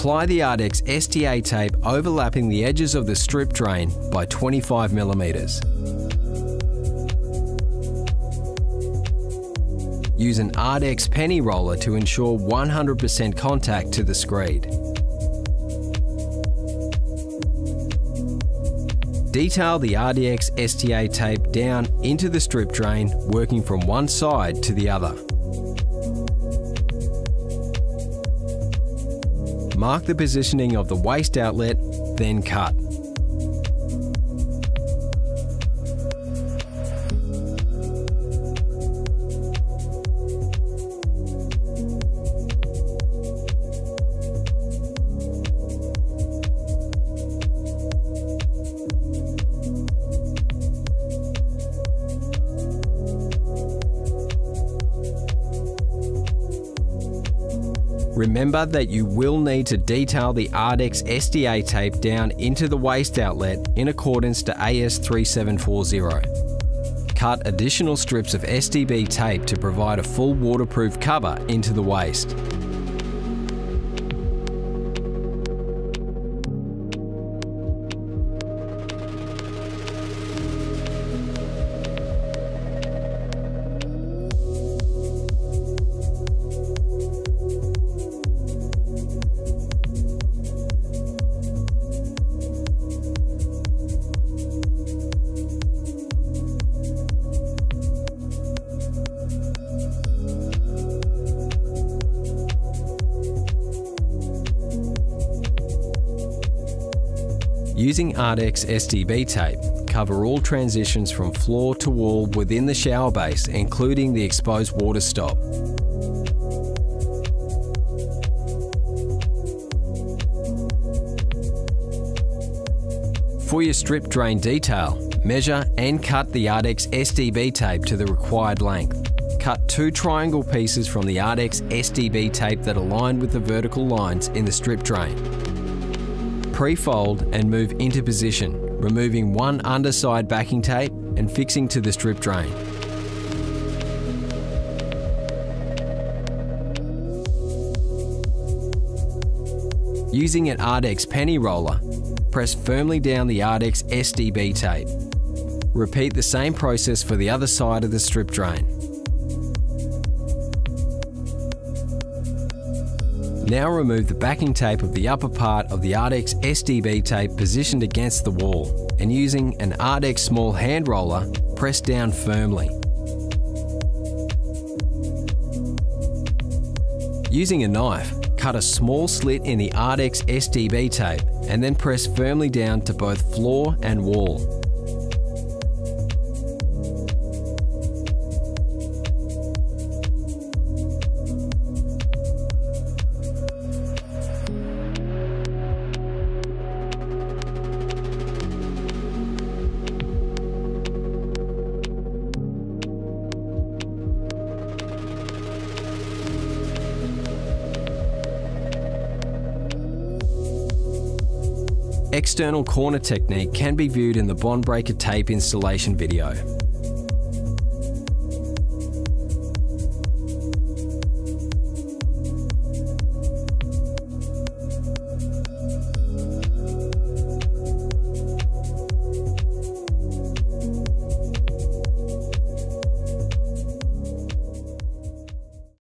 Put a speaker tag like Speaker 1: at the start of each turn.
Speaker 1: Apply the ARDEX STA tape overlapping the edges of the strip drain by 25 mm. Use an ARDEX penny roller to ensure 100% contact to the screed. Detail the ARDEX STA tape down into the strip drain, working from one side to the other. Mark the positioning of the waste outlet, then cut. Remember that you will need to detail the ARDEX STA tape down into the waste outlet in accordance to AS 3740. Cut additional strips of STB tape to provide a full waterproof cover into the waste. Using ARDEX STB tape, cover all transitions from floor to wall within the shower base, including the exposed water stop. For your strip drain detail, measure and cut the ARDEX STB tape to the required length. Cut 2 triangle pieces from the ARDEX STB tape that align with the vertical lines in the strip drain. Pre-fold and move into position, removing one underside backing tape and fixing to the strip drain. Using an ARDEX penny roller, press firmly down the ARDEX STB tape. Repeat the same process for the other side of the strip drain. Now remove the backing tape of the upper part of the ARDEX STB tape positioned against the wall, and using an ARDEX small hand roller, press down firmly. Using a knife, cut a small slit in the ARDEX STB tape and then press firmly down to both floor and wall. External corner technique can be viewed in the bond breaker tape installation video.